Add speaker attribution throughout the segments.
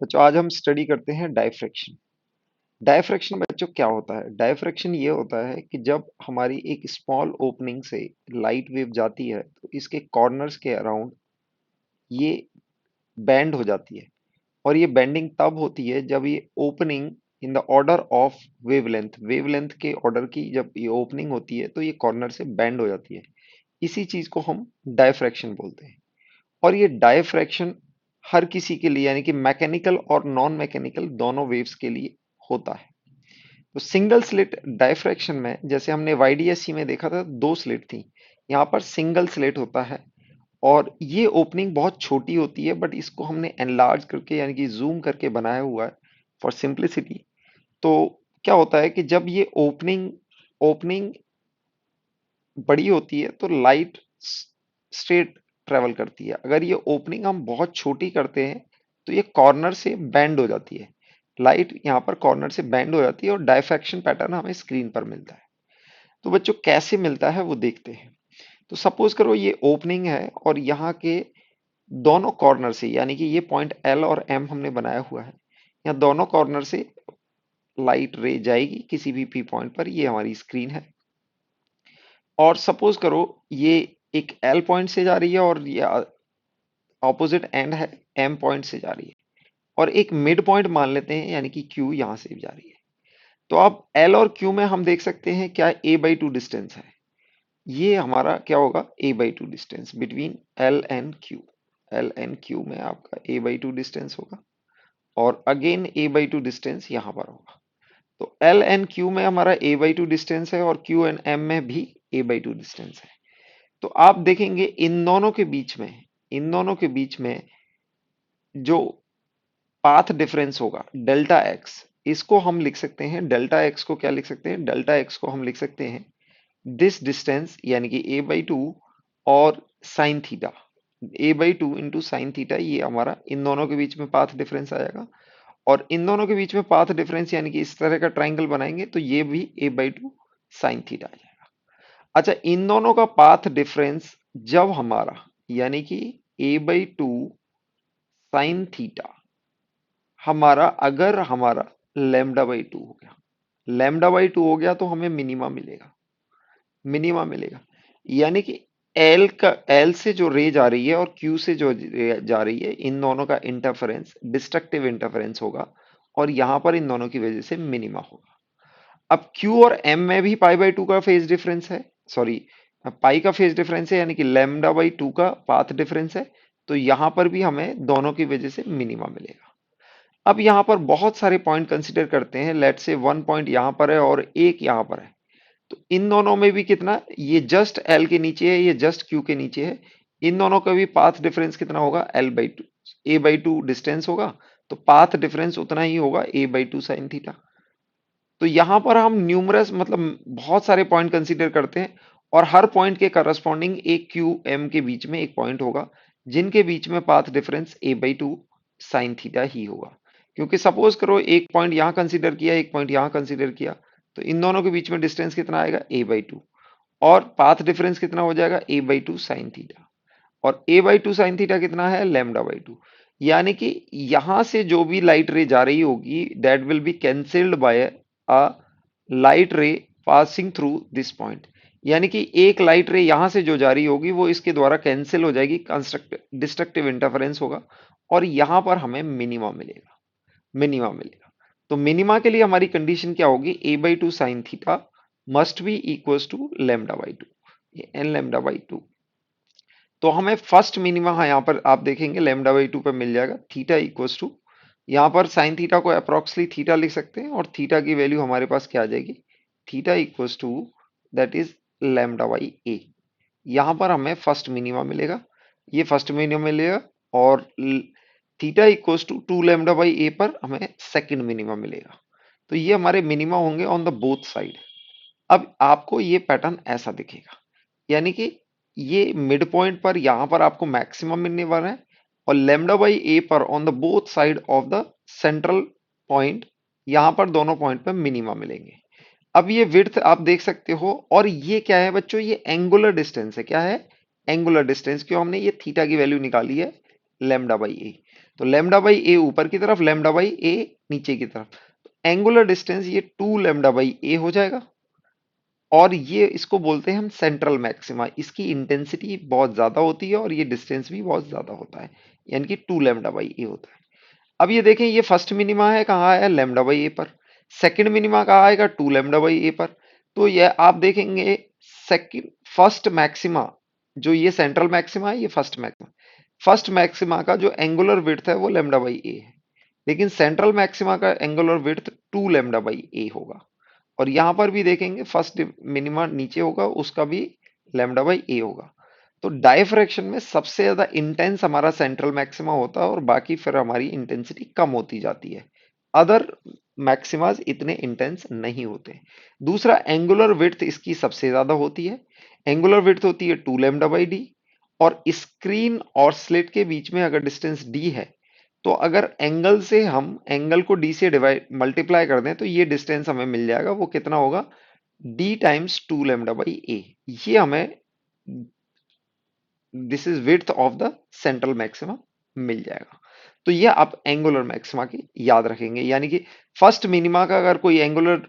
Speaker 1: बच्चों आज हम स्टडी करते हैं डायफ्रैक्शन। डायफ्रैक्शन बच्चों क्या होता है? डायफ्रैक्शन ये होता है कि जब हमारी एक स्मॉल ओपनिंग से लाइट वेव जाती है तो इसके कॉर्नर्स के अराउंड ये बैंड हो जाती है। और ये बेंडिंग तब होती है जब ये opening in the order of wavelength wavelength के ऑर्डर की जब ये ओपनिंग होती है तो ये कॉर्नर से बैंड हो जाती है। इसी चीज को हम डायफ्रैक्शन बोलते हैं। और ये डायफ्रैक्शन हर किसी के लिए यानी कि मैकेनिकल और नॉन मैकेनिकल दोनों वेव्स के लिए होता है। तो सिंगल स्लिट डायफ्रैक्शन में जैसे हमने वाईडीएससी में देखा था दो स्लिट थी, यहाँ पर सिंगल स्लिट होता है। और ये ओपनिंग बहुत छोटी होती है बट इसको हमने एनलार्ज करके यानी कि जूम करके बनाया हुआ है फॉर सिंप्लिसिटी। तो क्या होता है कि जब ये ओपनिंग ओपनिंग बड़ी होती है तो लाइट स्ट्रेट ट्रेवल करती है। अगर ये ओपनिंग हम बहुत छोटी करते हैं तो ये कॉर्नर से बेंड हो जाती है। लाइट यहाँ पर कॉर्नर से बेंड हो जाती है और डायफ्रैक्शन पैटर्न हमें स्क्रीन पर मिलता है। तो बच्चों कैसे मिलता है वो देखते हैं। तो सपोज करो ये ओपनिंग है और यहाँ के दोनों कॉर्नर से यानी कि ये पॉइंट एल और एम हमने बनाया हुआ है, यहाँ दोनों कॉर्नर से लाइट रे जाएगी किसी भी पी पॉइंट पर। ये हमारी स्क्रीन है। और सपोज करो ये एक एल पॉइंट से जा रही है और ये ऑपोजिट एंड है एम पॉइंट से जा रही है। और एक मिड पॉइंट मान लेते हैं यानी कि क्यू यहां से जा रही है। तो अब एल और क्यू में हम देख सकते हैं क्या ए बाई टू डिस्टेंस है। ये हमारा क्या होगा a by two distance between L and Q. L and Q में आपका ए बाई टू डिस्टेंस होगा और again a by two distance यहां पर होगा। तो एल एंड क्यू में हमारा ए बाई टू डिस्टेंस है और क्यू एंड एम में भी ए बाई टू डिस्टेंस है। तो आप देखेंगे इन दोनों के बीच में जो पाथ डिफरेंस होगा डेल्टा एक्स, इसको हम लिख सकते हैं। डेल्टा एक्स को क्या लिख सकते हैं? डेल्टा एक्स को हम लिख सकते हैं दिस डिस्टेंस यानी कि ए बाई टू और sine theta. A by two into sine theta ये हमारा इन दोनों के बीच में पाथ डिफरेंस आएगा। और इन दोनों के बीच में पाथ डिफरेंस यानी कि इस तरह का ट्राइंगल बनाएंगे तो ये भी ए बाई टू साइन थीटा आ जाएगा। अच्छा, इन दोनों का पाथ डिफरेंस जब हमारा यानी कि ए बाई टू साइन थीटा हमारा अगर हमारा लैम्डा बाई टू हो गया, लैम्डा बाई टू हो गया तो हमें मिनिमा मिलेगा। मिनिमा मिलेगा यानी कि एल से जो रे जा रही है और क्यू से जो रे जा रही है इन दोनों का इंटरफेरेंस डिस्ट्रक्टिव इंटरफेरेंस होगा और यहां पर इन दोनों की वजह से मिनिमा होगा। अब Q और M में भी पाई बाई टू का फेज डिफरेंस है, सॉरी पाई का फेज डिफरेंस है यानी कि लैम्डा बाई टू का पाथ डिफरेंस है। तो यहां पर भी हमें दोनों की वजह से मिनिमा मिलेगा। अब यहां पर बहुत सारे पॉइंट कंसीडर करते हैं। लेट से वन पॉइंट यहां पर है और एक यहां पर है। तो इन दोनों में भी कितना, ये जस्ट L के नीचे है, ये जस्ट Q के नीचे है। इन दोनों का भी पाथ डिफरेंस कितना होगा? L by two, A by two distance होगा तो पाथ डिफरेंस उतना ही होगा a by two sine theta. तो यहां पर हम न्यूमरस मतलब बहुत सारे पॉइंट कंसीडर करते हैं और हर पॉइंट के करस्पॉन्डिंग एक क्यू एम के बीच में एक पॉइंट होगा जिनके बीच में path difference a by two sine theta ही होगा। क्योंकि सपोज करो एक पॉइंट यहां कंसीडर किया, एक पॉइंट यहां कंसीडर किया, तो इन दोनों के बीच में डिस्टेंस कितना आएगा? ए बाई टू। और पाथ डिफरेंस कितना हो जाएगा? ए बाई टू साइन थीटा। और ए बाई टू साइन थीटा कितना है? Lambda by to. यानी कि यहां से जो भी लाइट रे जा रही होगी that will be cancelled by a light ray passing through this point. यानी कि एक लाइट रे यहां से जो जा रही होगी वो इसके द्वारा कैंसिल हो जाएगी, कंस्ट्रक्ट डिस्ट्रक्टिव इंटरफेरेंस होगा और यहां पर हमें मिनिमा मिलेगा। मिनिमा मिलेगा। तो मिनिमा के लिए हमारी कंडीशन क्या होगी? A by two sine theta must be equals to lambda by two, ये एन लैम्डा बाई टू। तो हमें फर्स्ट मिनिमा यहाँ पर आप देखेंगे लैम्डा बाई टू पे मिल जाएगा थीटा इक्वल्स टू, यहाँ पर साइन थीटा को अप्रोक्सली थीटा लिख सकते हैं और थीटा की वैल्यू हमारे पास क्या आ जाएगी? Theta equals to that is lambda by a. यहाँ पर हमें फर्स्ट मिनिमा मिलेगा, ये फर्स्ट मिनिमा मिलेगा। और theta equals to two lambda by a पर हमें सेकंड मिनिमा मिलेगा। तो ये हमारे मिनिमा होंगे ऑन द बोथ साइड। अब आपको ये पैटर्न ऐसा दिखेगा यानी कि ये मिड पॉइंट पर यहां पर आपको मैक्सिमम मिलने वाला है और लेमडा बाई ए पर on the both side of the central point यहां पर दोनों पॉइंट पर मिनिमा मिलेंगे। अब ये विड्थ आप देख सकते हो और ये क्या है बच्चों? ये एंगुलर डिस्टेंस है। क्या है? Angular distance. क्यों? हमने ये थीटा की वैल्यू निकाली है लेमडा बाई ए। तो लैम्डा बाई ए ऊपर की तरफ, लैम्डा बाई ए नीचे की तरफ, एंगुलर डिस्टेंस ये 2 लैम्डा बाई ए हो जाएगा। और ये इसको बोलते हैं हम सेंट्रल मैक्सिमा, इसकी इंटेंसिटी बहुत ज्यादा होती है और ये डिस्टेंस भी बहुत ज्यादा होता है, यानी कि 2 लैम्डा बाई ए होता है। अब ये देखें, ये फर्स्ट मिनिमा है, कहाँ आया, लैम्डा बाई ए पर। सेकंड मिनिमा कहाँ आएगा, 2 लैम्डा बाई ए पर। तो ये आप देखेंगे, सेकंड फर्स्ट मैक्सिमा, जो ये सेंट्रल मैक्सिमा है, ये फर्स्ट मैक्सिमा, फर्स्ट मैक्सिमा का जो एंगुलर विड्थ है वो लैम्डा बाई ए है, लेकिन सेंट्रल मैक्सिमा का एंगुलर विड्थ 2 लैम्डा बाई ए होगा। और यहां पर भी देखेंगे फर्स्ट मिनिमा नीचे होगा, उसका भी लैम्डा बाई ए होगा। तो डायफ्रैक्शन में सबसे ज्यादा इंटेंस हमारा सेंट्रल मैक्सिमा होता है और बाकी फिर हमारी इंटेंसिटी कम होती जाती है। अदर मैक्सिमाज इतने इंटेंस नहीं होते। दूसरा, एंगुलर विड्थ इसकी सबसे ज्यादा होती है। एंगुलर विड्थ होती है 2 लैम्डा बाई डी। और स्क्रीन और स्लिट के बीच में अगर डिस्टेंस डी है, तो अगर एंगल से हम एंगल को डी से डिवाइड मल्टीप्लाई कर दें तो ये डिस्टेंस हमें मिल जाएगा, वो कितना होगा, D times 2 lambda by a. ये हमें, this is width of the central maxima मिल जाएगा। तो ये आप एंगुलर मैक्सिमा की याद रखेंगे, यानी कि फर्स्ट मिनिमा का अगर कोई एंगुलर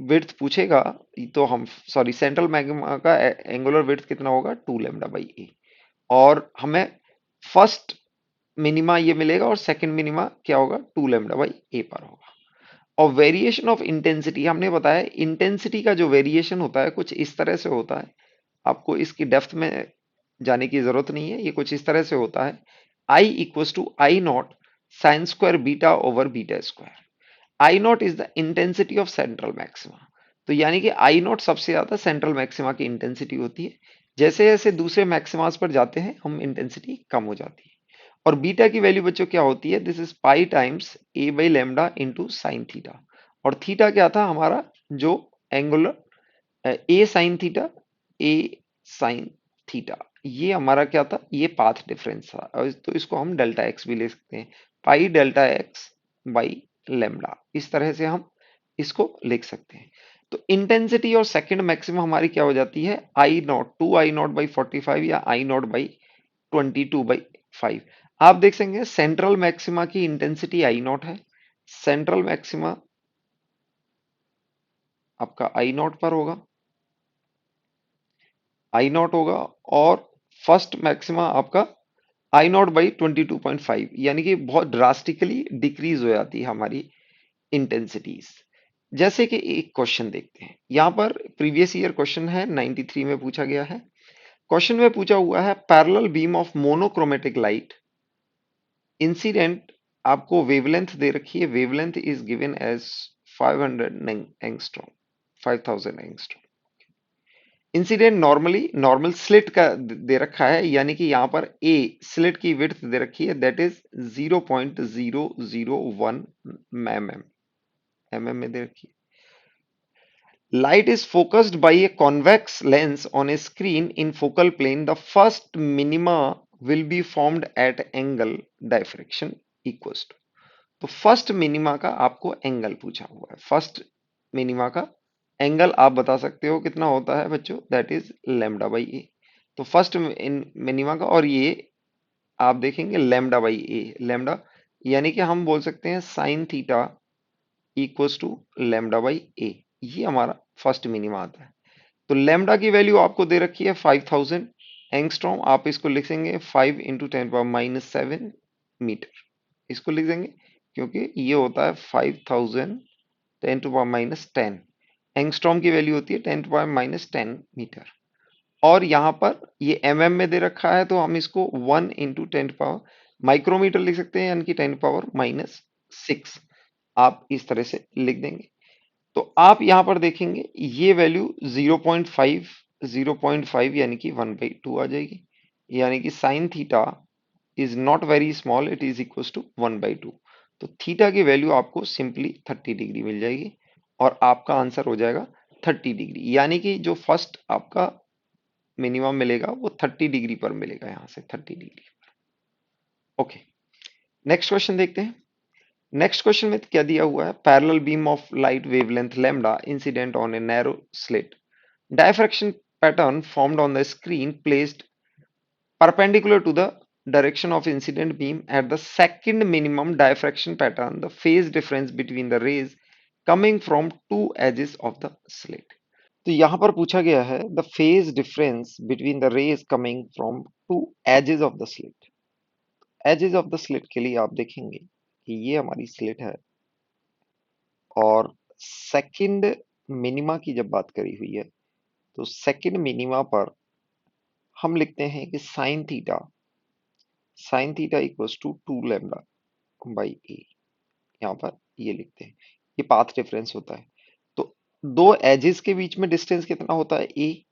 Speaker 1: विड्थ पूछेगा, तो हम, सॉरी, सेंट्रल मैक्सिमा का एंगुलर विड्थ कितना होगा, 2 लैम्डा बाई ए। और हमें फर्स्ट मिनिमा ये मिलेगा और सेकंड मिनिमा क्या होगा, 2 लैम्डा बाई ए पर होगा। और वेरिएशन ऑफ इंटेंसिटी हमने बताया, इंटेंसिटी का जो वेरिएशन होता है कुछ इस तरह से होता है, आपको इसकी डेप्थ में जाने की जरूरत नहीं है, ये कुछ इस तरह से होता है, I equal to I naught sine square beta over beta square. I naught is the intensity of central maxima. तो यानी कि आई नॉट सबसे ज्यादा सेंट्रल मैक्सिमा की इंटेंसिटी होती है, जैसे जैसे दूसरे मैक्सिमास पर जाते हैं हम इंटेंसिटी कम हो जाती है। और बीटा की वैल्यू बच्चों क्या होती है, this is pi times A by lambda into sine theta. और थीटा क्या था हमारा, जो एंगुलर ए साइन थीटा, ए साइन थीटा, ये हमारा क्या था, ये पाथ डिफरेंस था। और तो इसको हम डेल्टा एक्स भी ले सकते हैं, pi delta x by lambda, इस तरह से हम इसको लिख सकते हैं। तो इंटेंसिटी और सेकंड मैक्सिमम हमारी क्या हो जाती है, आई नॉट, 2 आई नॉट बाई 45 या आई नॉट बाई 22/5। आप देख सकेंगे सेंट्रल मैक्सिमा की इंटेंसिटी आई नॉट है, सेंट्रल मैक्सिमा आपका आई नॉट पर होगा, आई नॉट होगा। और फर्स्ट मैक्सिमा आपका आई नॉट बाई 22.5, यानी कि बहुत ड्रास्टिकली डिक्रीज हो जाती है हमारी इंटेंसिटीज। जैसे कि एक क्वेश्चन देखते हैं, यहां पर प्रीवियस ईयर क्वेश्चन है, 93 में पूछा गया है। क्वेश्चन में पूछा हुआ है, parallel beam of monochromatic light incident, आपको वेवलेंथ दे रखी है, wavelength is given as 500 angstrom, 5000 angstrom. Incident normally, normal slit का दे रखा है, यानी कि यहां पर ए स्लिट की विड्थ दे रखी है, दैट इज 0.001 mm में दे रखी है। Light is focused by a convex lens on a screen in focal plane. The first minima will be formed at angle diffraction equals to. तो फर्स्ट मिनिमा का आपको angle पूछा हुआ है, फर्स्ट मिनिमा का एंगल आप बता सकते हो कितना होता है बच्चों, that is lambda by a. तो फर्स्ट मिनिमा का, और ये आप देखेंगे लैम्डा बाई ए, लैम्डा यानी कि हम बोल सकते हैं sine theta equals to lambda by a, ये हमारा फर्स्ट मिनिमा आता है। तो लैम्डा की वैल्यू आपको दे रखी है 5000 एंगस्ट्रॉम, आप इसको लिखेंगे 5 × 10⁻⁷ मीटर, इसको लिख देंगे, क्योंकि ये होता है 5000 10⁻⁻10, एंगस्ट्रॉम की वैल्यू होती है 10⁻⁻10 मीटर। और यहाँ पर ये में दे रखा है, तो हम इसको 1 × 10 माइक्रोमीटर लिख सकते हैं, यानी कि 10⁻⁻6 आप इस तरह से लिख देंगे। तो आप यहां पर देखेंगे ये वैल्यू 0.5, 0.5 यानी कि 1/2 आ जाएगी, यानी कि sine theta is not very small, it is equal to 1/2। तो थीटा की वैल्यू आपको सिंपली 30 डिग्री मिल जाएगी और आपका आंसर हो जाएगा 30 डिग्री, यानी कि जो फर्स्ट आपका मिनिमम मिलेगा वो 30 डिग्री पर मिलेगा, यहां से 30 डिग्री। ओके, नेक्स्ट क्वेश्चन देखते हैं। नेक्स्ट क्वेश्चन में क्या दिया हुआ है, parallel beam of light wavelength lambda incident on a narrow slit, diffraction pattern formed on the screen placed perpendicular to the direction of incident beam at the second minimum diffraction pattern, the phase difference between the rays coming from two edges of the slit. तो यहां पर पूछा गया है the phase difference between the rays coming from two edges of the slit. Edges of the slit के लिए आप देखेंगे कि ये हमारी स्लिट है और सेकंड मिनिमा की जब बात करी हुई है तो सेकंड मिनिमा पर हम लिखते हैं कि sine theta equals to 2 lambda by a. यहाँ पर ये लिखते हैं, ये पाथ डिफरेंस होता है। तो दो एजेस के बीच में डिस्टेंस कितना होता है ए,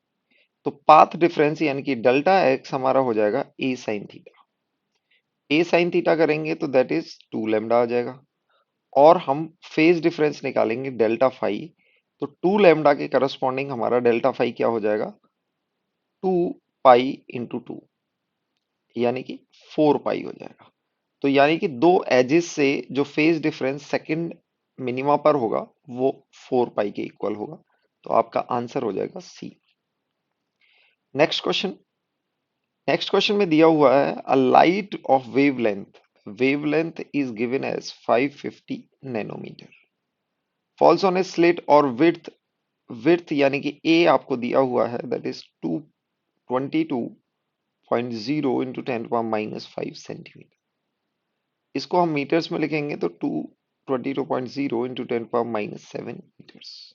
Speaker 1: तो पाथ डिफरेंस यानी कि डेल्टा एक्स हमारा हो जाएगा ए साइन थीटा। ए साइन थीटा करेंगे तो दैट इज 2 लैम्डा आ जाएगा और हम फेज डिफरेंस निकालेंगे डेल्टा फाई, तो 2 लैम्डा के करस्पॉन्डिंग हमारा डेल्टा फाई क्या हो जाएगा 2 पाई इंटू 2 यानी कि 4 पाई हो जाएगा। तो यानी कि दो एजेस से जो फेज डिफरेंस सेकंड मिनिमा पर होगा वो 4 पाई के इक्वल होगा। तो आपका आंसर हो जाएगा C. Next question, next question में दिया हुआ है a light of wavelength is given as 550 nanometer falls on a slit और विड्थ यानी कि ए आपको दिया हुआ है दैट इज 222.0 इंटू 10⁻⁻5 सेंटीमीटर। इसको हम मीटर्स में लिखेंगे तो 222.0 इंटू 10⁻⁻7 मीटर्स।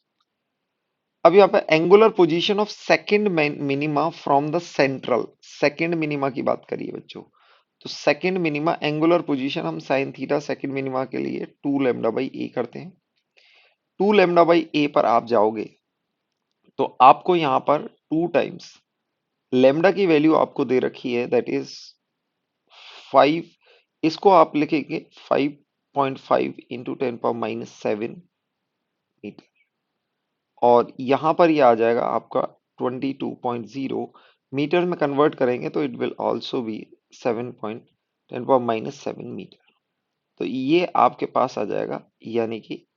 Speaker 1: अब यहाँ पे angular position of second minima from the central, second minima की बात करिए बच्चों, तो सेकंड मिनिमा एंगुलर पोजीशन हम साइन थीटा सेकंड मिनिमा के लिए 2 लैम्डा बाई ए करते हैं। 2 लैम्डा बाई ए पर आप जाओगे तो आपको यहाँ पर 2 टाइम्स लैम्डा की वैल्यू आपको दे रखी है दैट इज 5, इसको आप लिखेंगे 5.5 इंटू 10⁻⁻7 मीटर और यहाँ पर ये आ जाएगा आपका 22.0 मीटर में कन्वर्ट करेंगे तो it will also be 7.10⁻⁻7 metre. तो ये आपके पास आ जाएगा यानी कि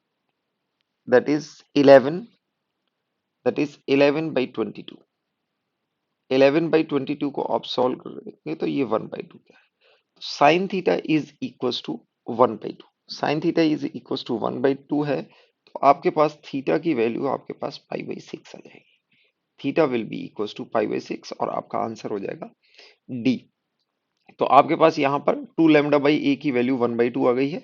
Speaker 1: दैट इज 11/22। 11/22 को आप सॉल्व करेंगे तो ये 1/2 का है। तो sine theta is equals to 1/2, sine theta is equals to 1/2 है तो आपके पास थीटा की वैल्यू आपके पास π/6 आ जाएगी। Theta will be equals to π/6 और आपका आंसर हो जाएगा डी। तो आपके पास यहाँ पर 2 लैम्डा बाई ए की वैल्यू 1/2 आ गई है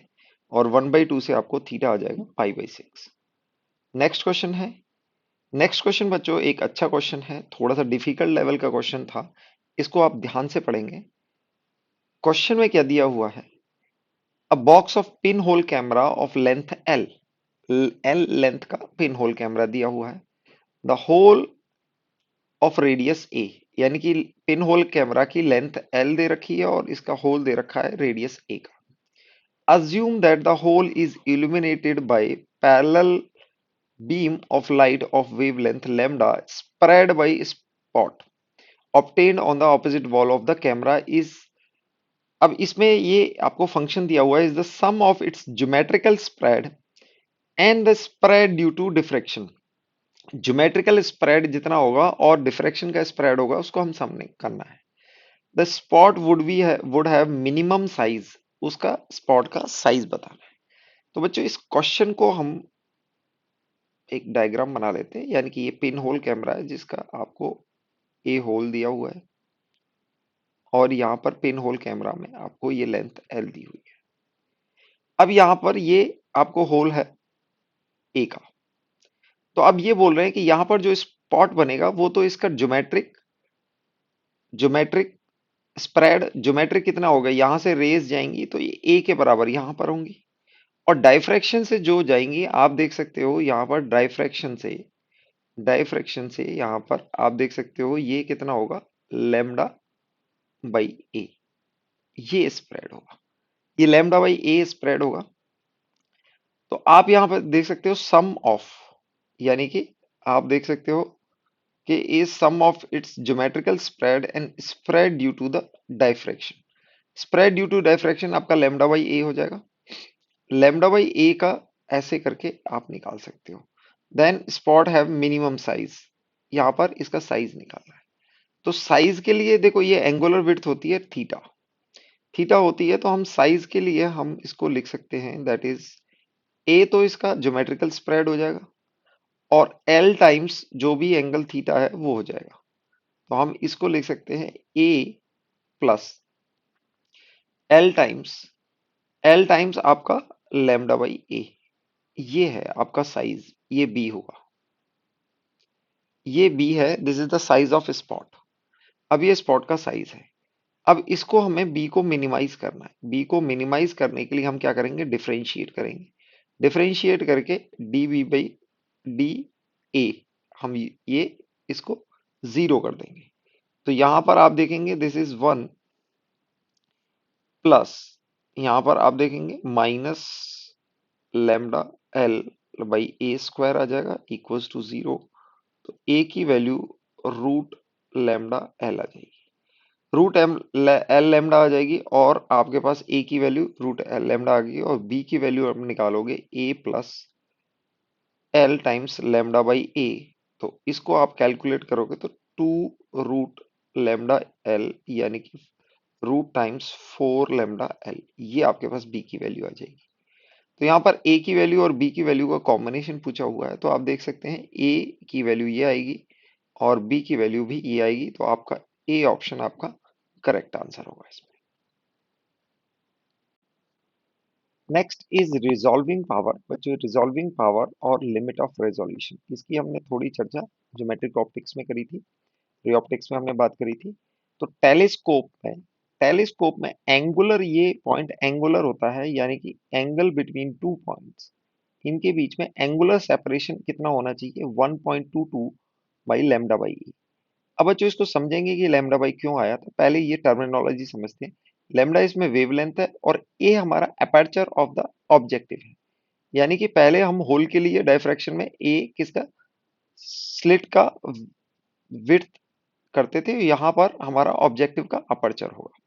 Speaker 1: और 1/2 से आपको थीटा आ जाएगा π/6। नेक्स्ट क्वेश्चन है, नेक्स्ट क्वेश्चन बच्चों एक अच्छा क्वेश्चन है, थोड़ा सा डिफिकल्ट लेवल का क्वेश्चन था, इसको आप ध्यान से पढ़ेंगे। क्वेश्चन में क्या दिया हुआ है, अ box of pin hole camera off length L, L length का पिन होल कैमरा दिया हुआ है, द होल ऑफ रेडियस ए, यानी कि पिन होल कैमरा की लेंथ एल दे रखी है और इसका होल दे रखा है रेडियस ए का। Assume that the hole is illuminated by parallel beam of light of wavelength lambda spread by spot obtained on the opposite wall of the camera is, अब इसमें ये आपको फंक्शन दिया हुआ है is the sum of its geometrical spread and the spread due to diffraction। Geometrical spread जितना होगा और डिफ्रैक्शन का स्प्रेड होगा उसको हम सामने करना है। The spot would have minimum size, उसका स्पॉट का साइज बताना है। तो बच्चों इस क्वेश्चन को हम एक डायग्राम बना लेते हैं, यानी कि ये पिन होल कैमरा है जिसका आपको ए होल दिया हुआ है और यहाँ पर पिन होल कैमरा में आपको ये लेंथ एल दी हुई है। अब यहाँ पर ये आपको होल है ए का, तो अब ये बोल रहे हैं कि यहाँ पर जो स्पॉट बनेगा वो तो इसका ज्योमेट्रिक स्प्रेड, ज्योमेट्रिक कितना होगा, यहां से रेज जाएंगी तो ये ए के बराबर यहां पर होंगी और डाइफ्रैक्शन से जो जाएंगी आप देख सकते हो यहाँ पर डाइफ्रैक्शन से यहाँ पर आप देख सकते हो ये कितना होगा लैम्डा बाई ए, ये स्प्रेड होगा, ये लैम्डा बाई ए स्प्रेड होगा। तो आप यहाँ पर देख सकते हो सम ऑफ, यानी कि आप देख सकते हो कि is sum of its geometrical spread and spread due to the diffraction. Spread due to diffraction आपका लैम्डा बाई ए हो जाएगा, लैम्डा बाई ए का ऐसे करके आप निकाल सकते हो। Then spot have minimum size, यहाँ पर इसका साइज निकालना है। तो साइज के लिए देखो ये एंगुलर विड्थ होती है थीटा, थीटा होती है तो हम साइज के लिए हम इसको लिख सकते हैं दैट इज ए, तो इसका ज्योमेट्रिकल स्प्रेड हो जाएगा और एल टाइम्स जो भी एंगल थीटा है वो हो जाएगा। तो हम इसको लिख सकते हैं ए प्लस एल टाइम्स आपका लैम्डा बाई ए, ये है आपका साइज, ये बी होगा, ये बी है, this is the size of spot. अब ये स्पॉट का साइज है। अब इसको हमें बी को मिनिमाइज करना है। बी को मिनिमाइज करने के लिए हम क्या करेंगे, डिफरेंशिएट करेंगे। डिफरेंशिएट करके D B by D A, हम ये इसको जीरो कर देंगे। तो यहां पर आप देखेंगे दिस इज वन प्लस, यहां पर आप देखेंगे minus lambda L by a square आ जाएगा इक्वल्स टू जीरो। तो ए की वैल्यू रूट लैम्डा एल आ जाएगी, रूट एम एल लैम्डा आ जाएगी, और आपके पास ए की वैल्यू रूट एल लैम्डा आ गई, और बी की वैल्यू आप निकालोगे a plus L times lambda by a. तो इसको आप कैलकुलेट करोगे तो टू रूट लैम्डा एल, यानी कि root times four lambda L, ये आपके पास बी की वैल्यू आ जाएगी। तो यहाँ पर ए की वैल्यू और बी की वैल्यू का कॉम्बिनेशन पूछा हुआ है, तो आप देख सकते हैं ए की वैल्यू ये आएगी और बी की वैल्यू भी ये आएगी। तो आपका ए ऑप्शन आपका करेक्ट आंसर होगा इसमें। Next is resolving power. बच्चों, रिजॉल्विंग पावर और लिमिट ऑफ रेजोल्यूशन, इसकी हमने थोड़ी चर्चा ज्योमेट्रिक ऑप्टिक्स में करी थी, रे ऑप्टिक्स में हमने बात करी थी। तो टेलीस्कोप में एंगुलर, ये पॉइंट एंगुलर होता है, यानी कि एंगल बिटवीन टू पॉइंट्स, इनके बीच में एंगुलर सेपरेशन कितना होना चाहिए, 1.22 बाई लैम्डा बाई ए। अब बच्चों इसको समझेंगे कि लैम्डा बाई क्यों आया, तो पहले ये टर्मिनोलॉजी समझते हैं। लैम्डा इसमें वेवलेंथ है और ए हमारा अपर्चर ऑफ द ऑब्जेक्टिव है, यानी कि पहले हम होल के लिए डायफ्रैक्शन में ए किसका, स्लिट का विड्थ करते थे, यहाँ पर हमारा ऑब्जेक्टिव का अपर्चर होगा।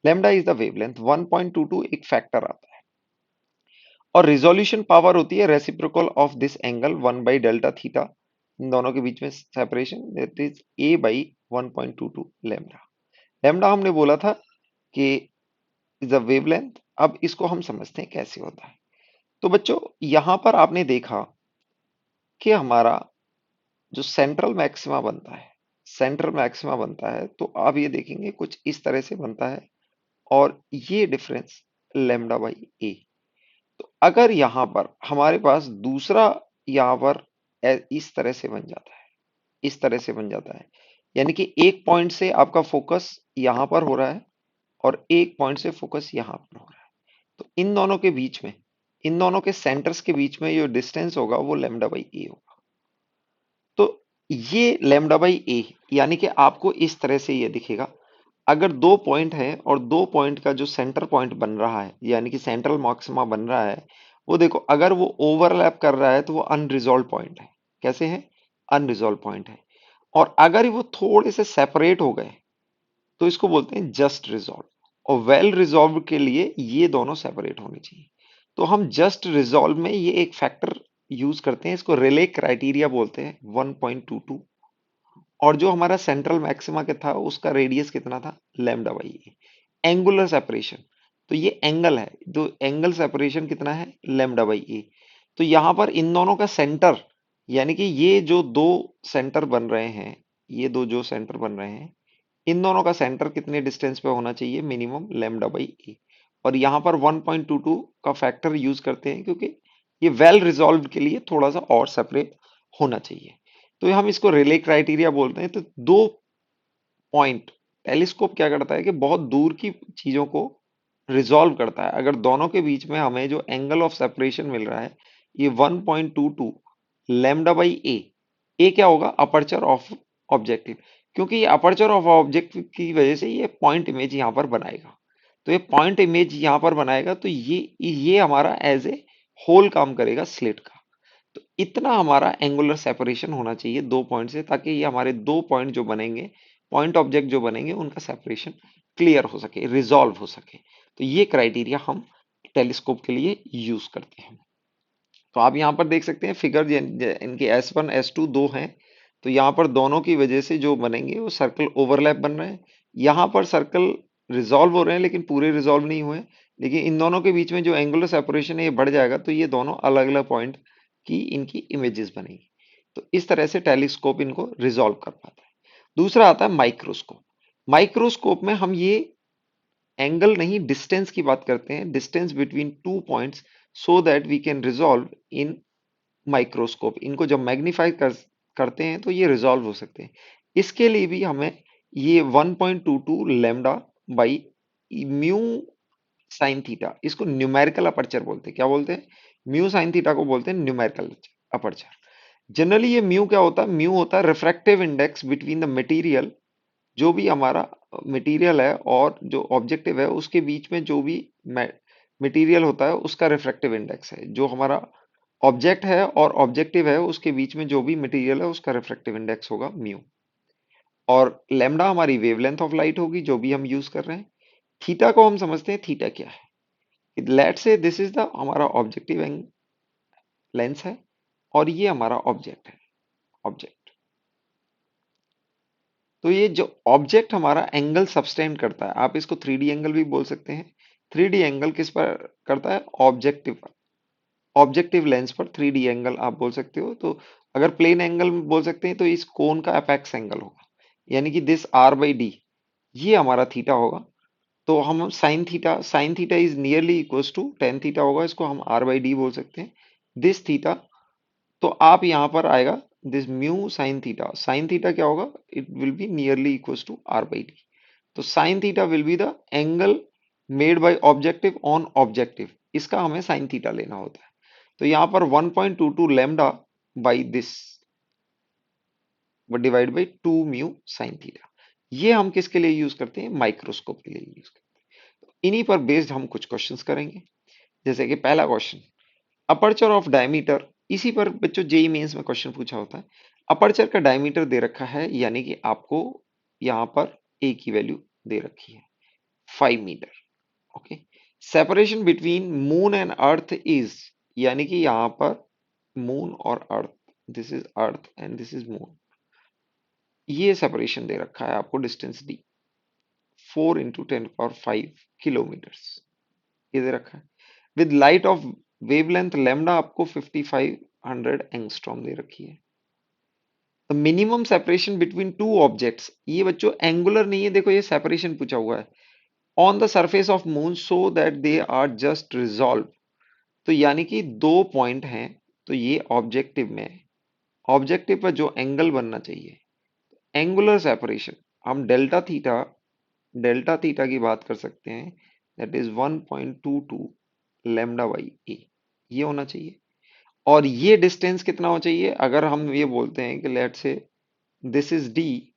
Speaker 1: लैम्डा इज द वेवलेंथ, 1.22 एक फैक्टर आता है, और रिजोल्यूशन पावर होती है reciprocal of this angle 1 by delta theta, इन दोनों के बीच में separation, that is a by 1.22 lambda. Lambda हमने बोला था कि इज द वेवलेंथ। अब इसको हम समझते हैं कैसे होता है। तो बच्चों यहां पर आपने देखा कि हमारा जो सेंट्रल मैक्सिमा बनता है, तो आप ये देखेंगे कुछ इस तरह से बनता है, और ये डिफरेंस लैम्डा बाई ए। तो अगर यहाँ पर हमारे पास दूसरा, यहाँ पर इस तरह से बन जाता है, इस तरह से बन जाता है, यानी कि एक पॉइंट से आपका फोकस यहाँ पर हो रहा है और एक पॉइंट से फोकस यहाँ पर हो रहा है। तो इन दोनों के बीच में, इन दोनों के सेंटर्स के बीच में जो डिस्टेंस होगा वो लैम्डा बाई ए होगा। तो ये लैम्डा बाई ए, यानी कि आपको इस तरह से ये दिखेगा। अगर दो पॉइंट है और दो पॉइंट का जो सेंटर पॉइंट बन रहा है, यानी कि सेंट्रल मैक्सिमा बन रहा है, वो देखो अगर वो ओवरलैप कर रहा है तो वो अनरिजॉल्व पॉइंट है। कैसे है, अनरिजॉल्व पॉइंट है। और अगर वो थोड़े से सेपरेट हो गए तो इसको बोलते हैं जस्ट रिजॉल्व, और वेल रिजॉल्व के लिए ये दोनों सेपरेट होने चाहिए। तो हम जस्ट रिजॉल्व में ये एक फैक्टर यूज करते हैं, इसको रिले क्राइटेरिया बोलते हैं, 1.22। और जो हमारा सेंट्रल मैक्सिमा के था उसका रेडियस कितना था, lambda by A. Angular separation, तो ये एंगल है, तो एंगल सेपरेशन कितना है, लैम्डा बाई ए। तो यहां पर इन दोनों का सेंटर, यानी कि ये जो दो सेंटर बन रहे हैं, ये दो जो सेंटर बन रहे हैं, इन दोनों का सेंटर कितने डिस्टेंस पे होना चाहिए, मिनिमम लैम्डा बाई ए। और यहाँ पर 1.22 का फैक्टर यूज करते हैं क्योंकि ये वेल रिजॉल्व के लिए थोड़ा सा और सेपरेट होना चाहिए। तो हम इसको रिले क्राइटेरिया बोलते हैं। तो दो पॉइंट, टेलीस्कोप क्या करता है कि बहुत दूर की चीजों को रिजॉल्व करता है। अगर दोनों के बीच में हमें जो एंगल ऑफ सेपरेशन मिल रहा है ये 1.22 लैम्डा बाई ए, ए क्या होगा, अपर्चर ऑफ ऑब्जेक्टिव, क्योंकि ये अपर्चर ऑफ ऑब्जेक्टिव की वजह से ये पॉइंट इमेज यहाँ पर बनाएगा। तो ये पॉइंट इमेज यहाँ पर बनाएगा, तो ये हमारा एज ए होल काम करेगा स्लिट का। तो इतना हमारा एंगुलर सेपरेशन होना चाहिए दो पॉइंट से, ताकि ये हमारे दो पॉइंट जो बनेंगे, पॉइंट ऑब्जेक्ट जो बनेंगे, उनका सेपरेशन क्लियर हो सके, रिजॉल्व हो सके। तो ये क्राइटेरिया हम टेलीस्कोप के लिए यूज करते हैं। तो आप यहाँ पर देख सकते हैं फिगर, इनके S1 S2 दो हैं, तो यहाँ पर दोनों की वजह से जो बनेंगे वो सर्कल ओवरलैप बन रहे हैं। यहाँ पर सर्कल रिजॉल्व हो रहे हैं लेकिन पूरे रिजॉल्व नहीं हुए, लेकिन इन दोनों के बीच में जो एंगुलर सेपरेशन है ये बढ़ जाएगा, तो ये दोनों अलग अलग पॉइंट की इनकी इमेजेस बनेगी। तो इस तरह से टेलीस्कोप इनको रिजॉल्व कर पाता है। दूसरा आता है माइक्रोस्कोप। माइक्रोस्कोप में हम ये एंगल नहीं डिस्टेंस की बात करते हैं, distance between two points, so that we can resolve in microscope. इनको जब मैग्नीफाई करते हैं तो ये रिजॉल्व हो सकते हैं। इसके लिए भी हमें ये 1.22 lambda by mu sine theta, इसको न्यूमेरिकल अपर्चर बोलते हैं। क्या बोलते हैं? म्यू साइन थीटा को बोलते हैं न्यूमेरिकल अपर्चर। जनरली ये म्यू क्या होता है? म्यू होता है refractive index between the material, जो भी हमारा मटेरियल है और जो ऑब्जेक्टिव है उसके बीच में जो भी मटेरियल होता है उसका रिफ्रैक्टिव इंडेक्स है। जो हमारा ऑब्जेक्ट है और ऑब्जेक्टिव है उसके बीच में जो भी मटेरियल है उसका रिफ्रैक्टिव इंडेक्स होगा म्यू। और लैम्डा हमारी वेवलेंथ ऑफ लाइट होगी जो भी हम यूज कर रहे हैं। थीटा को हम समझते हैं, थीटा क्या है? Let's say this is the हमारा ऑब्जेक्टिव लेंस है और ये हमारा ऑब्जेक्ट है, ऑब्जेक्ट। तो ये जो ऑब्जेक्ट हमारा एंगल सबटेंड करता है, आप इसको 3D एंगल भी बोल सकते हैं। 3D एंगल किस पर करता है? ऑब्जेक्टिव पर। ऑब्जेक्टिव लेंस पर 3D एंगल आप बोल सकते हो। तो अगर प्लेन एंगल बोल सकते हैं तो इस कोन का अपेक्स एंगल होगा, यानी कि दिस आर बाई डी, ये हमारा थीटा होगा। तो हम sine theta is nearly equals to tan theta होगा, इसको हम आर बाई डी बोल सकते हैं। दिस थीटा, तो आप यहां पर आएगा दिस म्यू साइन थीटा क्या होगा? It will be nearly equals to R by D. तो sine theta will be the angle made by objective on objective, इसका हमें साइन थीटा लेना होता है। तो यहां पर 1.22 lambda by this divide by 2 mu sine theta, ये हम किसके लिए यूज करते हैं? माइक्रोस्कोप के लिए यूज करते हैं। इन्हीं पर बेस्ड हम कुछ क्वेश्चंस करेंगे। जैसे कि पहला क्वेश्चन, अपर्चर ऑफ डायमीटर, इसी पर बच्चों जेई मेंस में क्वेश्चन पूछा होता है। अपर्चर का डायमीटर दे रखा है, यानी कि आपको यहां पर ए की वैल्यू दे रखी है 5 मीटर। Okay. Separation between moon and earth is, यानी कि यहां पर मून और earth, this is earth and this is moon, ये सेपरेशन दे रखा है आपको, डिस्टेंस डी 4 × 10⁵ किलोमीटर्स, ये दे रखा है। With light of wavelength lambda आपको 5500 एंगस्ट्रॉम दे रखी है। The minimum separation between two objects, ये बच्चों एंगुलर नहीं है, देखो ये सेपरेशन पूछा हुआ है, on the surface of moon so that they are just resolve. तो यानी कि दो पॉइंट हैं, तो ये ऑब्जेक्टिव में है, ऑब्जेक्टिव पर जो एंगल बनना चाहिए, एंगुलर सेपरेशन, हम डेल्टा थीटा की बात कर सकते हैं, that is 1.22 lambda by a, ये होना चाहिए। और ये डिस्टेंस कितना होना चाहिए? अगर हम ये बोलते हैं कि लेट से दिस इज डी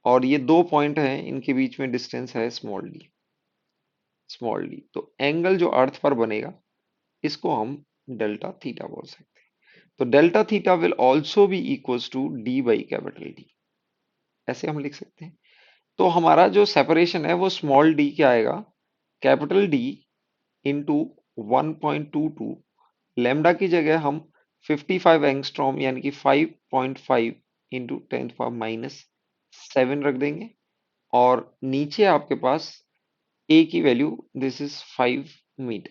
Speaker 1: और ये दो पॉइंट हैं, इनके बीच में डिस्टेंस है स्मॉल डी, तो एंगल जो अर्थ पर बनेगा इसको हम डेल्टा थीटा बोल सकते हैं। तो delta theta will also be equals to D by capital D, ऐसे हम लिख सकते हैं। तो हमारा जो सेपरेशन है वो स्मॉल डी क्या आएगा? कैपिटल डी इंटू 1.22, लेमडा की जगह हम 55 एंगस्ट्रॉम यानी कि 5.5 इंटू 10⁻⁻7 रख देंगे। और नीचे आपके पास ए की वैल्यू दिस इज 5 मीटर,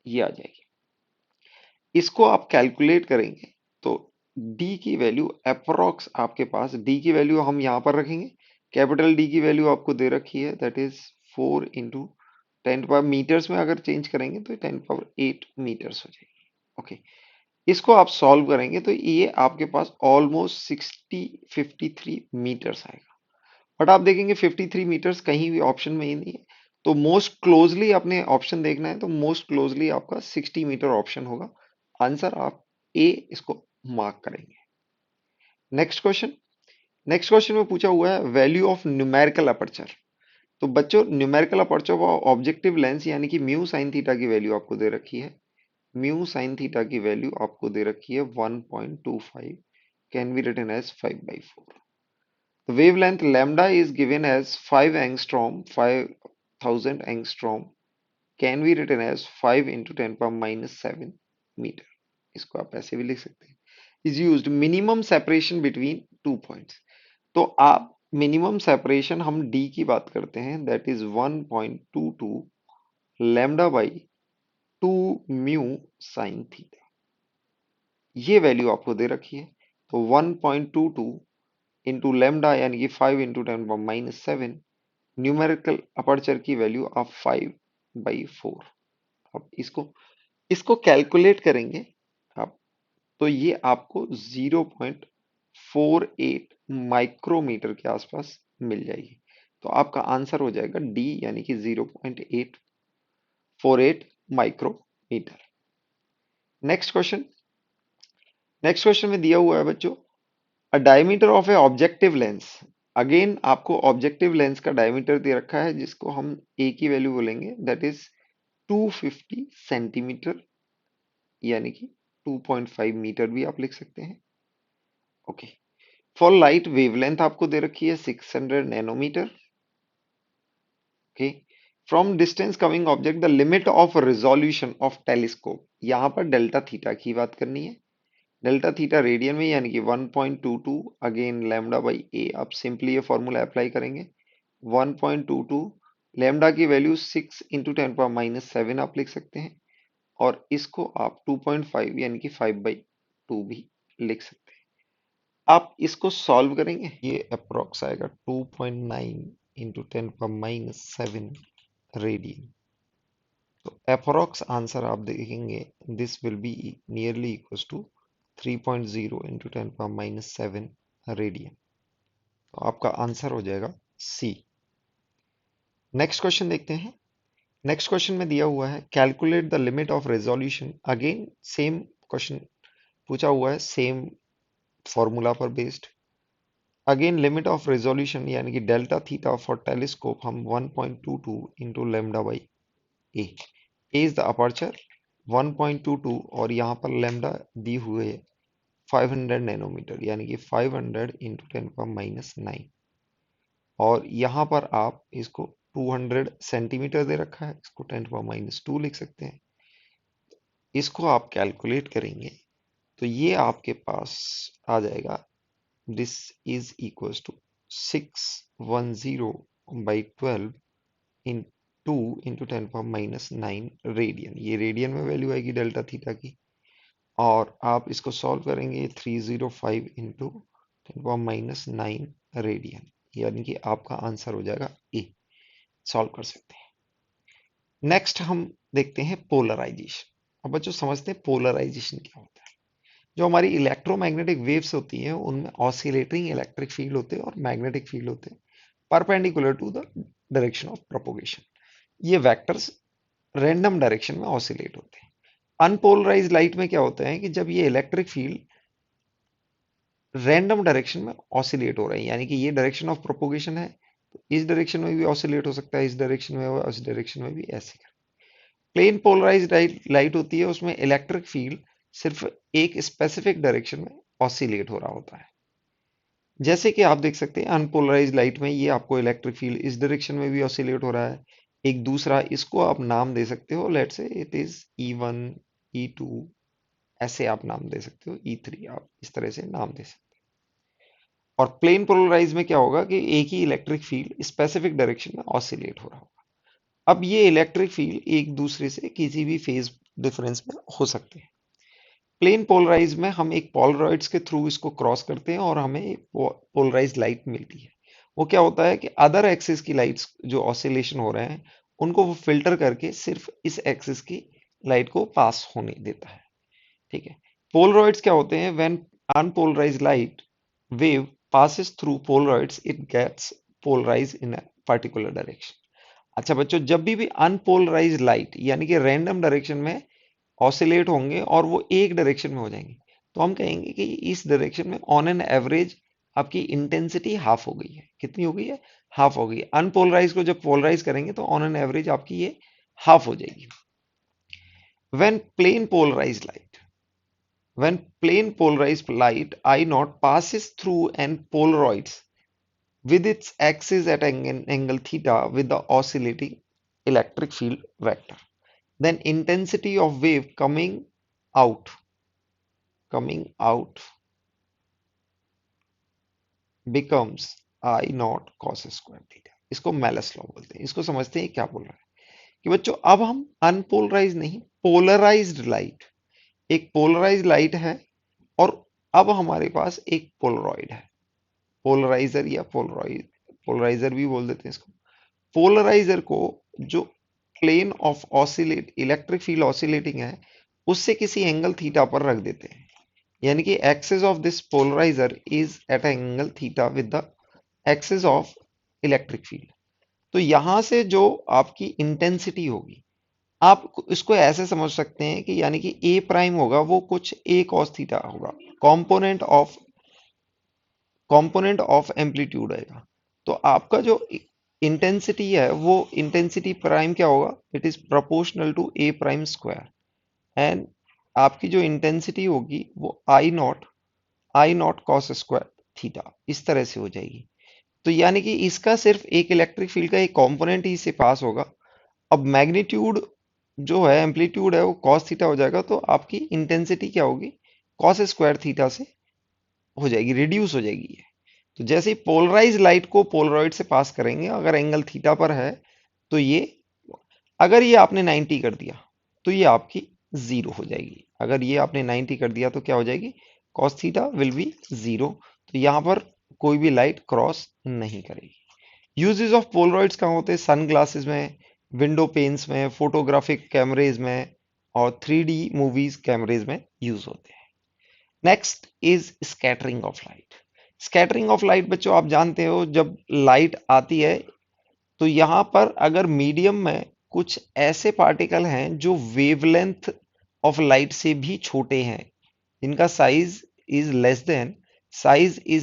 Speaker 1: ये आ जाएगी। इसको आप कैलकुलेट करेंगे तो डी की वैल्यू अप्रोक्स आपके पास, डी की वैल्यू हम यहां पर रखेंगे, कैपिटल डी की वैल्यू आपको दे रखी है दैट इज 4 × 10⁻, मीटर्स में अगर चेंज करेंगे तो 10⁸ मीटर्स हो जाएगी। ओके। इसको आप सॉल्व करेंगे तो ये आपके पास ऑलमोस्ट 53 मीटर्स आएगा। बट आप देखेंगे 53 मीटर्स कहीं भी ऑप्शन में ही नहीं है, तो मोस्ट क्लोजली अपने ऑप्शन देखना है तो मोस्ट क्लोजली आपका 60 मीटर ऑप्शन होगा। आंसर आप ए इसको मार्क करेंगे। नेक्स्ट क्वेश्चन, नेक्स्ट क्वेश्चन में पूछा हुआ है वैल्यू ऑफ न्यूमेरिकल अपर्चर। तो बच्चों numerical aperture of objective lens यानी कि म्यू साइन थीटा की वैल्यू आपको दे रखी है, म्यू साइन थीटा की वैल्यू आपको दे रखी है 1.25, can be written as 5/4। The wavelength lambda is given as 5 angstrom, 5000 angstrom, can be written as 5 into 10⁻⁻7 metre, इसको आप ऐसे भी लिख सकते हैं। Is used minimum separation between two points। तो आप मिनिमम सेपरेशन हम डी की बात करते हैं, that is 1.22 lambda by 2 mu sine theta. ये वैल्यू आपको दे रखी है, तो 1.22 इंटू लैम्डा यानी कि 5 इंटू 10⁻⁻7, न्यूमेरिकल अपर्चर की वैल्यू आप 5/4। अब इसको कैलकुलेट करेंगे आप, तो ये आपको 0.48 माइक्रोमीटर के आसपास मिल जाएगी। तो आपका आंसर हो जाएगा डी, यानी कि 0.848 micrometre. Next question. Next question में दिया हुआ है बच्चों, a diameter of a objective lens. Again आपको ऑब्जेक्टिव लेंस का डायमीटर दे रखा है, जिसको हम ए की वैल्यू बोलेंगे, दैट इज 250 सेंटीमीटर, यानी कि 2.5 मीटर भी आप लिख सकते हैं। ओके। फॉर लाइट वेवलेंथ आपको दे रखी है 600 nanometre. Okay. From distance coming object the limit of resolution of telescope. यहां पर डेल्टा थीटा की बात करनी है। डेल्टा थीटा रेडियन में, यानी कि 1.22 अगेन लैम्डा बाई ए। आप सिंपली ये फॉर्मूला अप्लाई करेंगे, 1.22 लैम्डा की वैल्यू 6 इंटू 10⁻⁻7 आप लिख सकते हैं, और इसको आप 2.5 यानी कि 5/2 भी लिख सकते हैं। आप इसको सॉल्व करेंगे, ये अप्रोक्स आएगा 2.9 इंटू 10⁻⁻7 रेडियन। तो अप्रोक्स आंसर आप देखेंगे, this will be nearly equals to 3.0 into 10⁻⁻7 radian. तो आपका आंसर हो जाएगा सी। नेक्स्ट क्वेश्चन देखते हैं। नेक्स्ट क्वेश्चन में दिया हुआ है, calculate the limit of resolution. Again same question पूछा हुआ है, सेम फॉर्मूला पर based. Again limit of resolution यानी कि डेल्टा थीटा फॉर टेलीस्कोप हम 1.22 into lambda by A. A is the aperture 1.22, और यहाँ पर लेमडा दी हुई है 500 नैनोमीटर, यानी कि 500 इंटू 10⁻⁹। और यहाँ पर आप इसको 200 सेंटीमीटर दे रखा है, इसको 10⁻⁻2 लिख सकते हैं। इसको आप कैलकुलेट करेंगे तो ये आपके पास आ जाएगा, this is equals to 610/12 in 2 into 10⁻⁹ radian. ये रेडियन में वैल्यू आएगी डेल्टा थीटा की, और आप इसको सॉल्व करेंगे 305 इंटू 10⁻⁹ रेडियन, यानी कि आपका आंसर हो जाएगा ए। सॉल्व कर सकते हैं। नेक्स्ट हम देखते हैं पोलराइजेशन। अब बच्चों समझते हैं पोलराइजेशन क्या होता है। जो हमारी इलेक्ट्रोमैग्नेटिक वेव्स होती हैं, उनमें ऑसिलेटिंग इलेक्ट्रिक फील्ड होते हैं और मैग्नेटिक फील्ड होते हैं, perpendicular to the direction of propagation. ये वेक्टर्स रैंडम डायरेक्शन में ऑसिलेट होते हैं। अनपोलराइज्ड लाइट में क्या होता है कि जब ये इलेक्ट्रिक फील्ड रैंडम डायरेक्शन में ऑसिलेट हो रहे हैं, यानी कि ये डायरेक्शन ऑफ प्रोपोगेशन है, तो इस डायरेक्शन में भी ऑसिलेट हो सकता है, इस डायरेक्शन में और इस डायरेक्शन में भी, ऐसे कर। प्लेन पोलराइज्ड लाइट होती है, उसमें इलेक्ट्रिक फील्ड सिर्फ एक स्पेसिफिक डायरेक्शन में ऑसिलेट हो रहा होता है। जैसे कि आप देख सकते हैं अनपोलराइज्ड लाइट में ये आपको इलेक्ट्रिक फील्ड इस डायरेक्शन में भी ऑसिलेट हो रहा है। एक दूसरा, इसको आप नाम दे सकते हो, let's say it is E1, E2, ऐसे आप नाम दे सकते हो, E3, आप इस तरह से नाम दे सकते हो। और प्लेन पोलराइज में क्या होगा कि एक ही इलेक्ट्रिक फील्ड स्पेसिफिक डायरेक्शन में ऑसिलेट हो रहा होगा। अब ये इलेक्ट्रिक फील्ड एक दूसरे से किसी भी फेज डिफरेंस में हो सकते हैं। प्लेन पोलराइज में हम एक पोलरॉइड्स के थ्रू इसको क्रॉस करते हैं और हमें एक पोलराइज लाइट मिलती है। वो क्या होता है कि अदर एक्सिस की लाइट्स जो ऑसिलेशन हो रहे हैं, उनको वो फिल्टर करके सिर्फ इस एक्सिस की लाइट को पास होने देता है। ठीक है। पोलरॉइड्स क्या होते हैं, when unpolarised light wave passes through polaroids it gets polarized in a particular direction। अच्छा बच्चों, जब भी अनपोलराइज्ड लाइट यानी कि रैंडम डायरेक्शन में ऑसिलेट होंगे और वो एक डायरेक्शन में हो जाएंगे, तो हम कहेंगे कि इस डायरेक्शन में ऑन एन एवरेज आपकी इंटेंसिटी हाफ हो गई है। कितनी हो गई है? हाफ हो गई। अनपोलराइज को जब पोलराइज करेंगे तो ऑन एन एवरेज आपकी ये हाफ हो जाएगी। When plane polarized light when plane polarized light I naught passes through an polaroids with its axis at angle theta with the oscillating electric field vector, then intensity of wave coming out becomes I nought cos square theta. इसको Malus law बोलते हैं। इसको समझते हैं क्या बोल रहा है कि बच्चों अब हम अनपोलराइज नहीं, पोलराइज्ड लाइट, एक पोलराइज्ड लाइट है और अब हमारे पास एक पोलरॉइड है, पोलराइजर या पोलरॉइड, पोलराइजर भी बोल देते हैं इसको। पोलराइजर को जो plane of oscillate electric field oscillating है उससे किसी एंगल थीटा पर रख देते हैं, यानी कि axis of this polarizer is at angle theta with the axis of electric field. तो यहां से जो आपकी इंटेंसिटी होगी, आप इसको ऐसे समझ सकते हैं कि यानी कि ए प्राइम होगा वो कुछ ए कॉस थीटा होगा, कंपोनेंट ऑफ एम्पलीट्यूड आएगा। तो आपका जो इंटेंसिटी है वो इंटेंसिटी प्राइम क्या होगा, it is proportional to a prime square. And आपकी जो इंटेंसिटी होगी वो I nought cos square theta इस तरह से हो जाएगी। तो यानी कि इसका सिर्फ एक इलेक्ट्रिक फील्ड का एक कंपोनेंट ही इसे पास होगा। अब मैग्नीट्यूड जो है, एम्पलीट्यूड है, वो कॉस थीटा हो जाएगा, तो आपकी इंटेंसिटी क्या होगी, कॉस स्क्वायर थीटा से हो जाएगी, रिड्यूस हो जाएगी ये। तो जैसे ही पोलराइज लाइट को पोलरॉइड से पास करेंगे अगर एंगल थीटा पर है तो ये, अगर ये आपने 90 कर दिया तो ये आपकी जीरो हो जाएगी। अगर ये आपने 90 कर दिया तो क्या हो जाएगी, cos theta will B zero. तो यहाँ पर कोई भी लाइट क्रॉस नहीं करेगी। यूजेस ऑफ पोलरॉइड्स कहाँ होते हैं, सन ग्लासेस में, विंडो पेन्स में, फोटोग्राफिक कैमरेज में और 3D मूवीज कैमरेज में यूज होते हैं। Next is scattering of light. Scattering of light बच्चों आप जानते हो, जब लाइट आती है तो यहाँ पर अगर मीडियम में कुछ ऐसे पार्टिकल हैं जो वेवलेंथ ऑफ लाइट से भी छोटे हैं, जिनका size is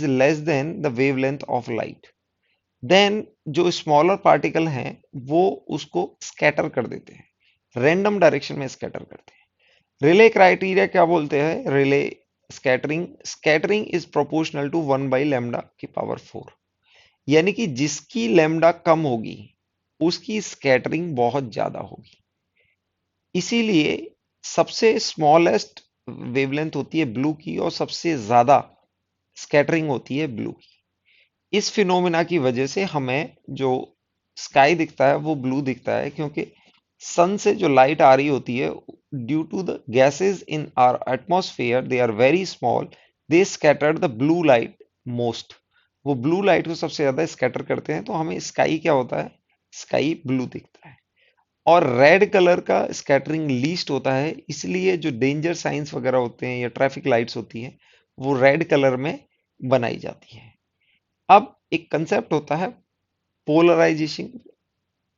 Speaker 1: less than the wavelength of light, then जो स्मॉलर पार्टिकल हैं वो उसको स्कैटर कर देते हैं, रैंडम डायरेक्शन में स्कैटर करते हैं। रिले क्राइटेरिया क्या बोलते हैं, Rayleigh scattering is proportional to 1/λ की पावर 4, यानी कि जिसकी लैम्डा कम होगी उसकी स्कैटरिंग बहुत ज्यादा होगी। इसीलिए सबसे स्मॉलेस्ट वेवलेंथ होती है ब्लू की और सबसे ज्यादा स्कैटरिंग होती है ब्लू की। इस फिनोमिना की वजह से हमें जो स्काई दिखता है वो ब्लू दिखता है, क्योंकि सन से जो लाइट आ रही होती है, due to the gases in our atmosphere they are very small, they scatter the blue light most. वो ब्लू लाइट को सबसे ज्यादा स्कैटर करते हैं, तो हमें स्काई क्या होता है, स्काई ब्लू दिखता है। और रेड कलर का स्कैटरिंग लीस्ट होता है, इसलिए जो डेंजर साइंस वगैरह होते हैं या ट्रैफिक लाइट्स होती हैं वो रेड कलर में बनाई जाती हैं। अब एक कंसेप्ट होता है पोलराइजेशन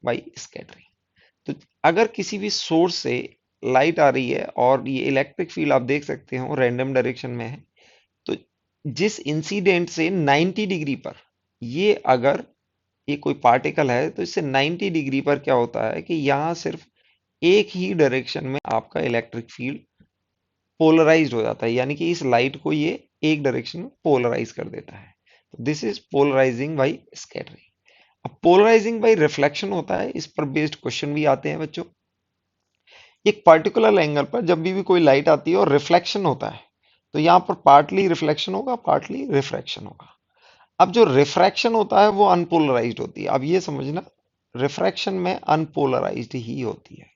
Speaker 1: बाय स्कैटरिंग। तो अगर किसी भी सोर्स से लाइट आ रही है और ये इलेक्ट्रिक फील्ड आप देख सकते हो रैंडम डायरेक्शन में है, तो जिस इंसिडेंट से 90 डिग्री पर, ये अगर ये कोई पार्टिकल है तो इससे 90 डिग्री पर क्या होता है कि यहाँ सिर्फ एक ही डायरेक्शन में आपका इलेक्ट्रिक फील्ड पोलराइज्ड हो जाता है, यानी कि इस लाइट को ये एक डायरेक्शन में पोलराइज कर देता है। This is polarising by scattering. अब पोलराइजिंग बाय रिफ्लेक्शन होता है, इस पर बेस्ड क्वेश्चन भी आते हैं बच्चों। एक पर्टिकुलर एंगल पर जब भी कोई लाइट आती है और रिफ्लेक्शन होता है, तो यहाँ पर पार्टली रिफ्लेक्शन होगा, पार्टली रिफ्रैक्शन होगा। अब जो रिफ्रैक्शन होता है वो अनपोलराइज्ड होती है। अब ये समझना, रिफ्रैक्शन में अनपोलराइज्ड ही होती है,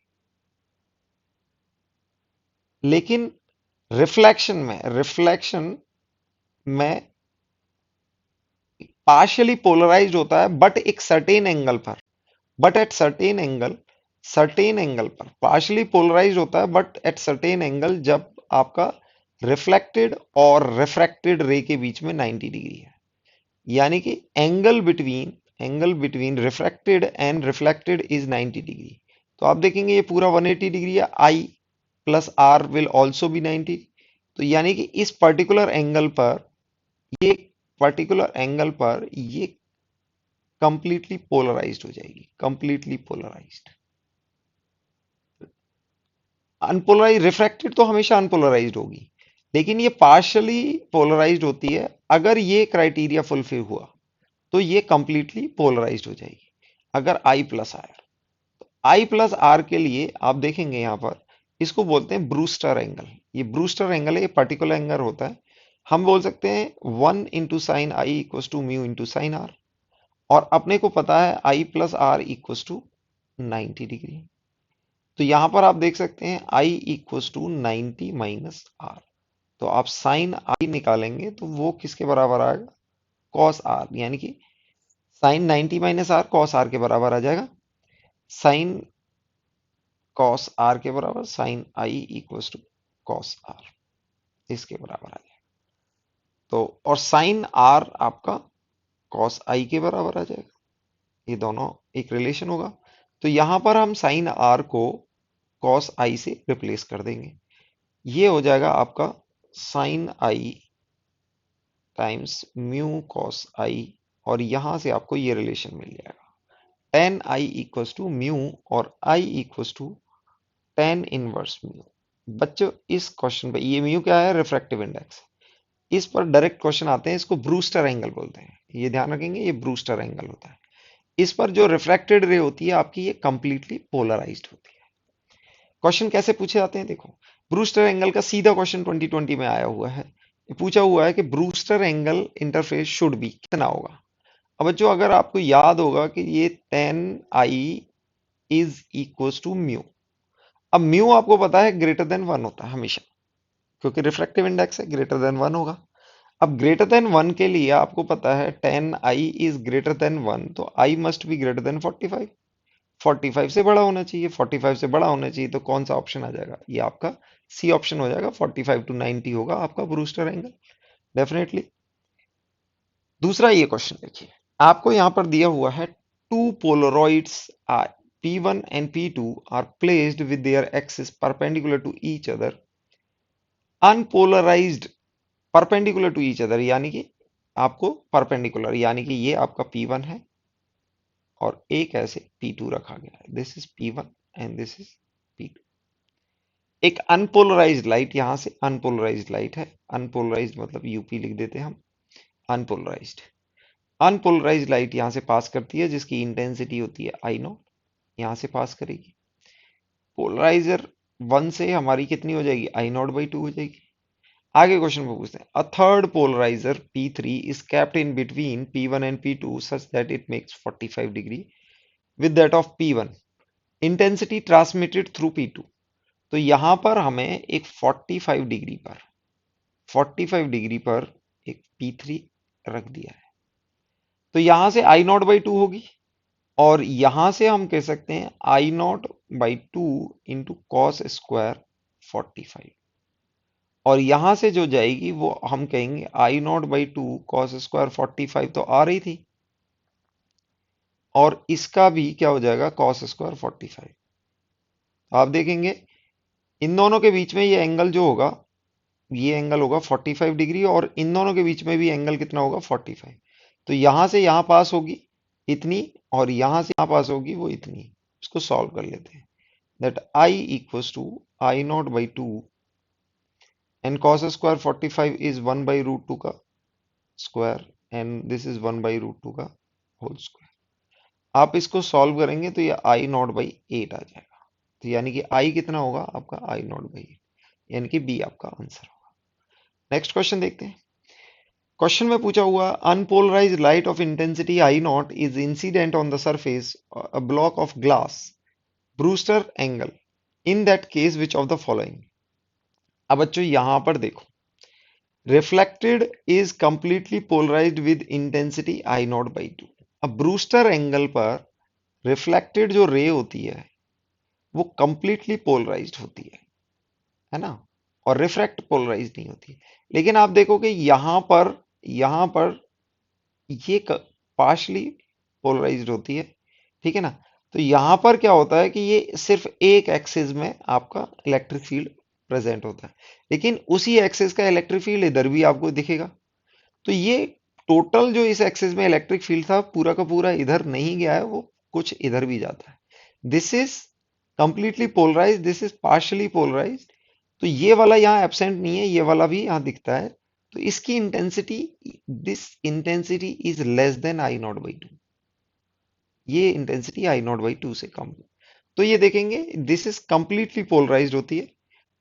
Speaker 1: लेकिन रिफ्लेक्शन में पार्शियली पोलराइज्ड होता है, बट एक सर्टेन एंगल पर, बट एट सर्टेन एंगल पर पार्शियली पोलराइज्ड होता है, बट एट सर्टेन एंगल, जब आपका रिफ्लेक्टेड और रिफ्रैक्टेड रे के बीच में 90 डिग्री है। यानी कि angle between refracted and reflected is 90 degree. तो आप देखेंगे ये पूरा 180 डिग्री है, I plus R will also be 90। तो यानी कि इस ये पर्टिकुलर एंगल पर ये कंप्लीटली पोलराइज्ड हो जाएगी, कंप्लीटली पोलराइज्ड। अनपोलराइज रिफ्रैक्टेड तो हमेशा अनपोलराइज्ड होगी, लेकिन ये पार्शियली पोलराइज्ड होती है। अगर ये क्राइटेरिया फुलफिल हुआ तो ये कंप्लीटली पोलराइज्ड हो जाएगी, अगर आई प्लस आर के लिए आप देखेंगे यहाँ पर, इसको बोलते हैं ब्रूस्टर एंगल। ये ब्रूस्टर एंगल है, ये पर्टिकुलर एंगल होता है हम बोल सकते हैं 1 × sin i = μ × sin r, और अपने को पता है i + r = 90 डिग्री। तो यहां पर आप देख सकते हैं i = 90 - r। तो आप साइन i निकालेंगे तो वो किसके बराबर आएगा? कॉस r, यानी कि साइन 90 - r कॉस r के बराबर आ जाएगा। साइन कॉस r के बराबर साइन i = कॉस r, इसके बराबर आ जाएगा। तो और साइन r आपका कॉस i के बराबर आ जाएगा। ये दोनों एक रिलेशन होगा। तो यहां पर हम साइन r को कॉस i से रिप्लेस कर देंगे। ये हो जाएगा आपका sine i times mu cos i, और यहां से आपको ये रिलेशन मिल जाएगा, tan i = म्यू और i = tan इनवर्स म्यू। बच्चों इस क्वेश्चन पे ये म्यू क्या है? Refractive index. इस पर डायरेक्ट क्वेश्चन आते हैं, इसको ब्रूस्टर एंगल बोलते हैं। ये ध्यान रखेंगे, ये ब्रूस्टर एंगल होता है। इस पर जो रिफ्रैक्टेड रे होती है आपकी, ये कंप्लीटली पोलराइज्ड होती है। क्वेश्चन कैसे पूछे जाते हैं देखो, ब्रूस्टर एंगल का सीधा क्वेश्चन 2020 में आया हुआ है। ये पूछा हुआ है कि Brewster angle interface should be कितना होगा। अब बच्चों अगर आपको याद होगा कि ये tan i is equals to mu. अब म्यू आपको पता है ग्रेटर देन 1 होता है हमेशा, क्योंकि रिफ्रैक्टिव इंडेक्स है, ग्रेटर देन 1 होगा। अब ग्रेटर देन 1 के लिए आपको पता है tan i is greater than 1, तो i must be greater than 45। 45 से बड़ा होना चाहिए, 45 से बड़ा होना चाहिए, तो कौन सा ऑप्शन आ जाएगा? ये आपका सी ऑप्शन हो जाएगा, 45 to 90 होगा आपका ब्रूस्टर एंगल, डेफिनेटली। दूसरा ये क्वेश्चन देखिए, आपको यहां पर दिया हुआ है to Polaroids P1 and P2 are placed with their axis perpendicular to each other, unpolarized perpendicular to each other, यानी कि आपको परपेंडिकुलर, यानी कि ये आपका P1 है और एक ऐसे P2 रखा गया है। This is P1 and this is P2। एक अनपोलराइज्ड लाइट, यहां से अनपोलराइज्ड लाइट है, अनपोलराइज्ड मतलब यूपी लिख देते हैं हम, अनपोलराइज्ड। अनपोलराइज्ड लाइट यहां से पास करती है, जिसकी इंटेंसिटी होती है I0, यहां से पास करेगी। पोलराइजर 1 से हमारी कितनी हो जाएगी? I0/2 हो जाएगी। आगे क्वेश्चन में पूछते हैं, a third polariser P3 is kept in between P1 and P2 such that it makes 45 degree with that of P1, intensity transmitted through P2। तो यहां पर हमें एक 45 डिग्री पर, 45 डिग्री पर एक P3 रख दिया है। तो यहां से I0/2 होगी, और यहां से हम कह सकते हैं I0/2 इंटू कॉस स्क्वायर 45, और यहां से जो जाएगी वो हम कहेंगे I0/2 कॉस स्क्वायर 45 तो आ रही थी, और इसका भी क्या हो जाएगा? Cos square 45। आप देखेंगे इन दोनों के बीच में ये एंगल जो होगा, ये एंगल होगा 45 डिग्री, और इन दोनों के बीच में भी एंगल कितना होगा? 45। तो यहां से यहां पास होगी इतनी, और यहां से यहां पास होगी वो इतनी। इसको सॉल्व कर लेते हैं, that I equals to I0/2 and cos square 45 is 1/√2 का स्क्वायर, एंड दिस इज 1/√2 का होल स्क्वायर। आप इसको सॉल्व करेंगे तो ये I0/8 आ जाएगा। तो यानी कि I कितना होगा आपका? I0/8, यानी कि बी आपका आंसर होगा। नेक्स्ट क्वेश्चन देखते हैं। क्वेश्चन में पूछा हुआ, unpolarised light of intensity I0 is incident on the surface a block of glass, Brewster angle in that case which of the following. अब बच्चों यहां पर देखो, reflected is completely polarised with intensity I0/2। अब Brewster angle पर reflected जो रे होती है वो कंप्लीटली पोलराइज्ड होती है ना, और रिफ्रैक्ट पोलराइज्ड नहीं होती। लेकिन आप देखोगे यहां पर ये पार्शली पोलराइज्ड होती है, ठीक है ना। तो यहां पर क्या होता है कि ये सिर्फ एक एक्सिस में आपका इलेक्ट्रिक फील्ड प्रेजेंट होता है, लेकिन उसी एक्सिस का इलेक्ट्रिक फील्ड इधर भी आपको दिखेगा। तो ये टोटल जो इस एक्सिस में इलेक्ट्रिक फील्ड था पूरा का पूरा इधर नहीं गया है, वो कुछ इधर भी जाता है। This is completely polarise, this is partially polarise. तो ये वाला यहाँ एब्सेंट नहीं है, ये वाला भी यहाँ दिखता है। तो इसकी intensity, this intensity is less then I0/2, ये इंटेंसिटी I0/2 से कम है। तो ये देखेंगे दिस इज कंप्लीटली पोलराइज्ड होती है,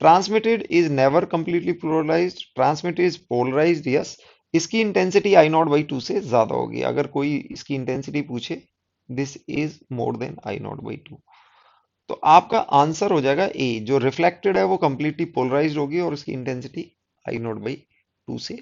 Speaker 1: transmitted is never completely polarized, transmitted is polarized, yes. इसकी intensity I naught by two से ज्यादा होगी। अगर कोई इसकी इंटेंसिटी पूछे, this is more than I naught by two. तो आपका आंसर हो जाएगा ए, जो रिफ्लेक्टेड है वो कंप्लीटली पोलराइज्ड होगी और उसकी intensity I naught by two से